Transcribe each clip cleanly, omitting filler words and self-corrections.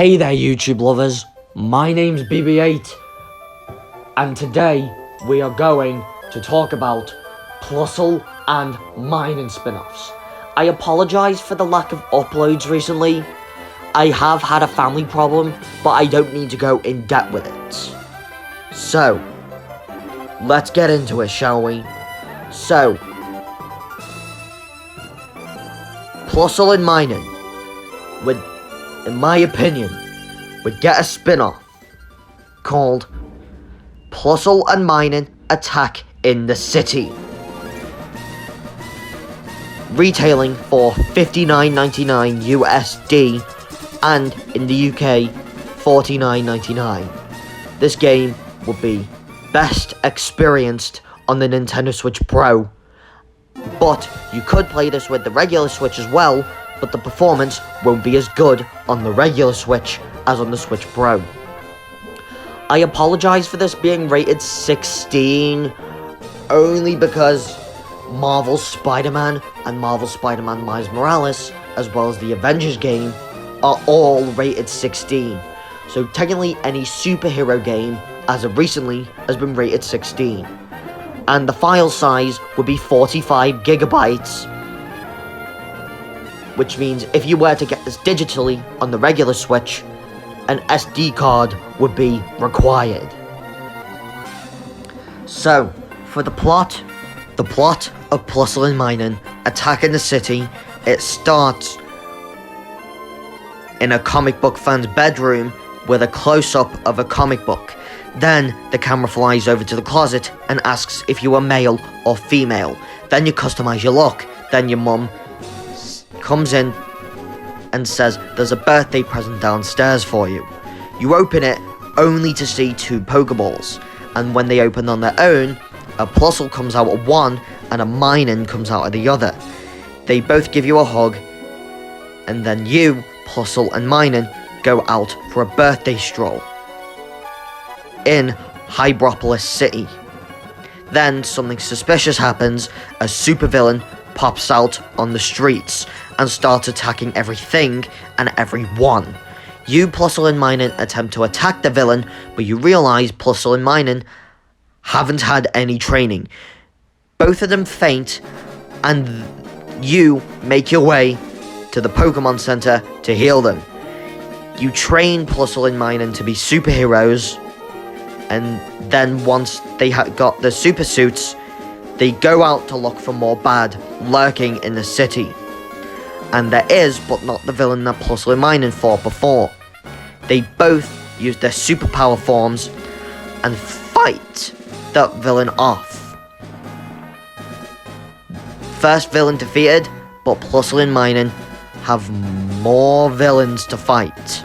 Hey there YouTube lovers, my name's BB8 and today we are going to talk about Plusle and Minun spin-offs. I apologise for the lack of uploads recently. I have had a family problem, but I don't need to go in depth with it. So, let's get into it, shall we? So, Plusle and Minun would, in my opinion, would get a spin-off called Plusle and Minun Attack in the City, retailing for $59.99 USD and in the UK $49.99. This game will be best experienced on the Nintendo Switch Pro, but you could play this with the regular Switch as well, but the performance won't be as good on the regular Switch as on the Switch Pro. I apologise for this being rated 16, only because Marvel's Spider-Man and Marvel's Spider-Man Miles Morales, as well as the Avengers game, are all rated 16. So technically any superhero game, as of recently, has been rated 16. And the file size would be 45 gigabytes, which means if you were to get this digitally on the regular Switch, an SD card would be required. So, for the plot of Plusle and Minun Attack in the City, it starts in a comic book fan's bedroom with a close-up of a comic book. Then the camera flies over to the closet and asks if you are male or female. Then you customize your look. Then your mum comes in and says there's a birthday present downstairs for you. You open it only to see 2 Pokeballs, and when they open on their own, a Plusle comes out of one and a Minun comes out of the other. They both give you a hug, and then you, Plusle and Minun, go out for a birthday stroll in Hybropolis City. Then something suspicious happens. A supervillain pops out on the streets and starts attacking everything and everyone. You, Plusle and Minun, attempt to attack the villain, but you realise Plusle and Minun haven't had any training. Both of them faint, and you make your way to the Pokemon Center to heal them. You train Plusle and Minun to be superheroes, and then once they got the super suits, they go out to look for more bad lurking in the city. And there is, but not the villain that Plusle and Minun fought before. They both use their superpower forms and fight that villain off. First villain defeated, but Plusle and Minun have more villains to fight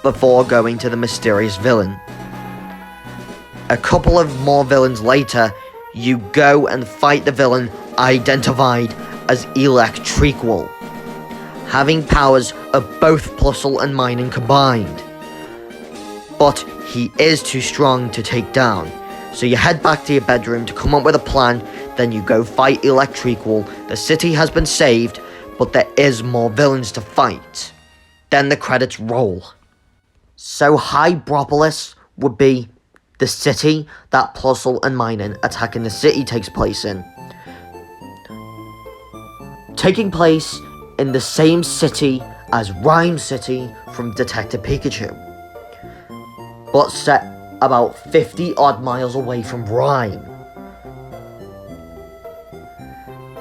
before going to the mysterious villain. A couple of more villains later, you go and fight the villain identified as Electrical, having powers of both Plusle and Minun combined. But he is too strong to take down, so you head back to your bedroom to come up with a plan. Then you go fight Electrical. The city has been saved, but there is more villains to fight. Then the credits roll. So Hybropolis would be the city that Plusle and Minun Attack in the City takes place in. Taking place in the same city as Rhyme City from Detective Pikachu, but set about 50 odd miles away from Rhyme.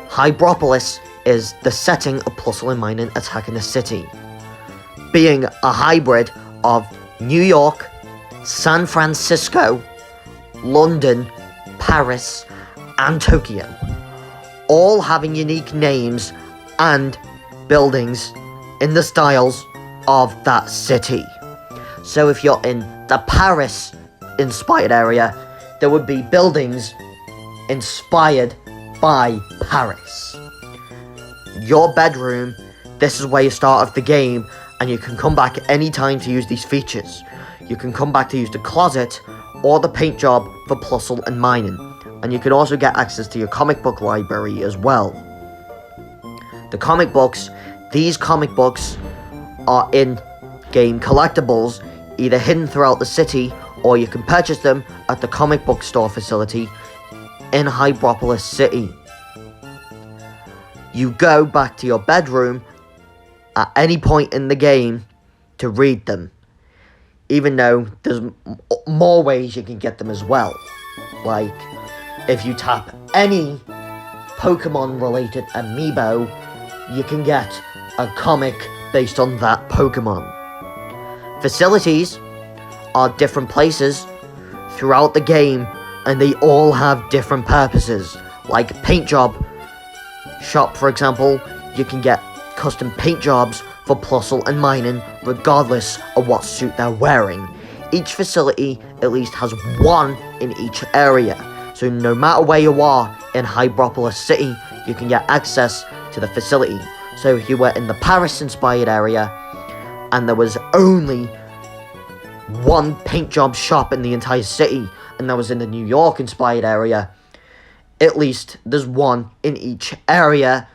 Hybropolis is the setting of Plusle and Minun Attack in the City, being a hybrid of New York, San Francisco, London, Paris, and Tokyo, all having unique names and buildings in the styles of that city. So if you're in the Paris-inspired area, there would be buildings inspired by Paris. Your bedroom, this is where you start off the game, and you can come back anytime to use these features. You can come back to use the closet or the paint job for Plusle and Minun, and you can also get access to your comic book library as well. The comic books, these comic books are in game collectibles, either hidden throughout the city, or you can purchase them at the comic book store facility in Hybropolis City. You go back to your bedroom at any point in the game to read them, even though there's more ways you can get them as well. Like, if you tap any Pokemon related amiibo, you can get a comic based on that Pokemon. Facilities are different places throughout the game, and they all have different purposes. Like paint job shop, for example, you can get custom paint jobs for Plusle and Minun regardless of what suit they're wearing. Each facility at least has one in each area, so no matter where you are in Hybropolis City, you can get access to the facility. So if you were in the Paris-inspired area, and there was only one paint job shop in the entire city, and that was in the New York-inspired area, at least there's one in each area,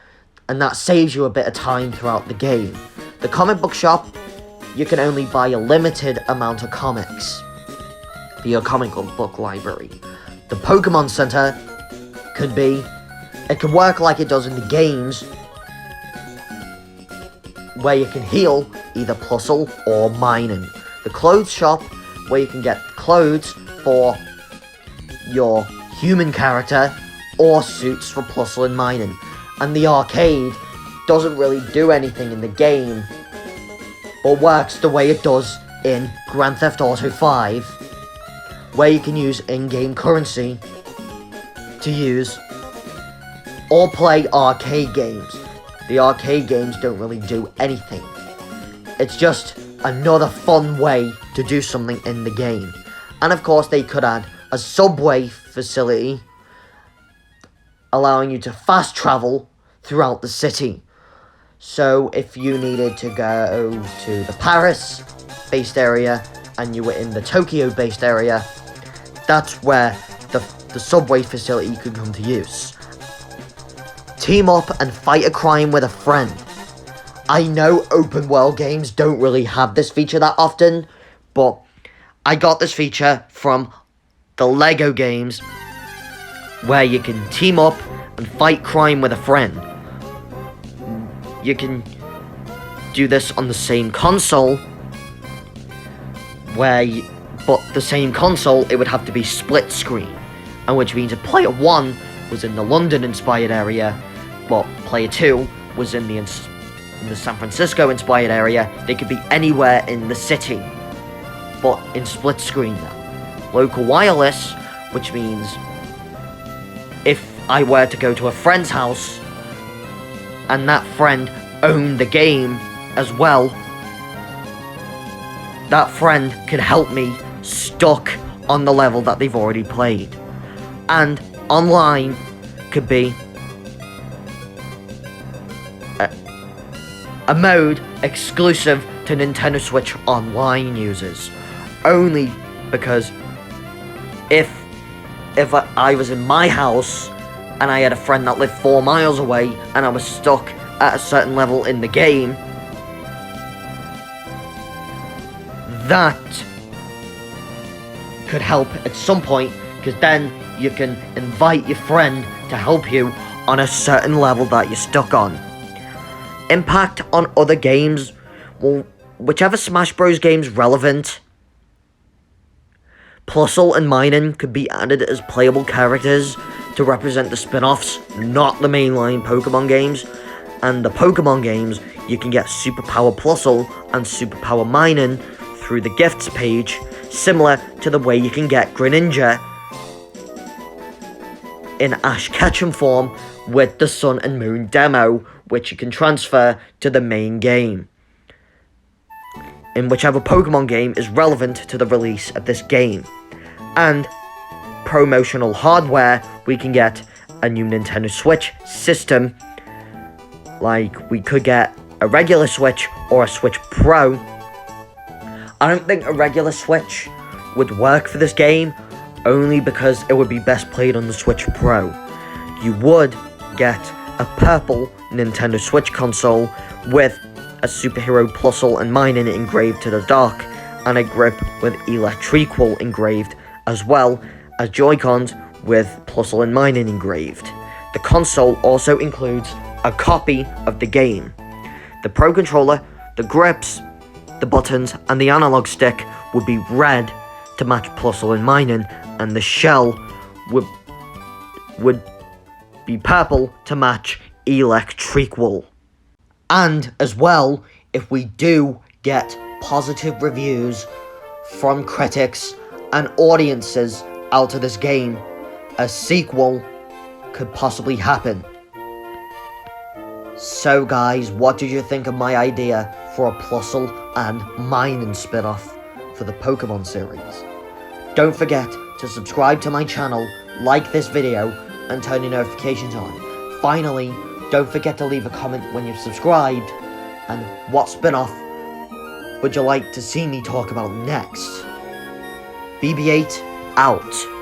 and that saves you a bit of time throughout the game. The comic book shop, you can only buy a limited amount of comics for your comic book library. The Pokemon Center it can work like it does in the games, where you can heal either Plusle or Minun. The clothes shop, where you can get clothes for your human character or suits for Plusle and Minun. And the arcade doesn't really do anything in the game, but works the way it does in Grand Theft Auto 5, where you can use in-game currency to use or play arcade games. The arcade games don't really do anything. It's just another fun way to do something in the game. And of course they could add a subway facility, allowing you to fast travel throughout the city. So if you needed to go to the Paris-based area and you were in the Tokyo-based area, that's where the subway facility could come to use. Team up and fight a crime with a friend. I know open world games don't really have this feature that often, but I got this feature from the Lego games, where you can team up and fight crime with a friend. You can do this on the same console, but the same console, it would have to be split screen, and which means if player 1 was in the London-inspired area, but player 2 was in the San Francisco-inspired area, they could be anywhere in the city, but in split screen now. Local wireless, which means if I were to go to a friend's house, and that friend owned the game as well, that friend could help me stuck on the level that they've already played. And online could be a mode exclusive to Nintendo Switch Online users. Only because if I was in my house and I had a friend that lived 4 miles away and I was stuck at a certain level in the game, that could help at some point, because then you can invite your friend to help you on a certain level that you're stuck on. Impact on other games, well, whichever Smash Bros. Game's relevant, Plusle and Minun could be added as playable characters to represent the spin-offs, not the mainline Pokemon games. And the Pokemon games, you can get Superpower Plusle and Superpower Minun through the gifts page, similar to the way you can get Greninja in Ash Ketchum form with the Sun and Moon demo, which you can transfer to the main game in whichever Pokemon game is relevant to the release of this game. And promotional hardware, we can get a new Nintendo Switch system, like we could get a regular Switch or a Switch Pro. I don't think a regular Switch would work for this game, only because it would be best played on the Switch Pro. You would get a purple Nintendo Switch console with a superhero Plusle and Minun engraved to the dock, and a grip with Electrical engraved, as well as Joy-Cons with Plusle and Minun engraved. The console also includes a copy of the game. The Pro Controller, the grips, the buttons, and the analog stick would be red to match Plusle and Minun, and the shell would be purple to match Electrical. And as well, if we do get positive reviews from critics and audiences out of this game, a sequel could possibly happen. So guys, what did you think of my idea for a Plusle and Minun spin-off for the Pokemon series? Don't forget to subscribe to my channel, like this video, and turn your notifications on. Finally, don't forget to leave a comment when you've subscribed, and what spin-off would you like to see me talk about next? BB8 out.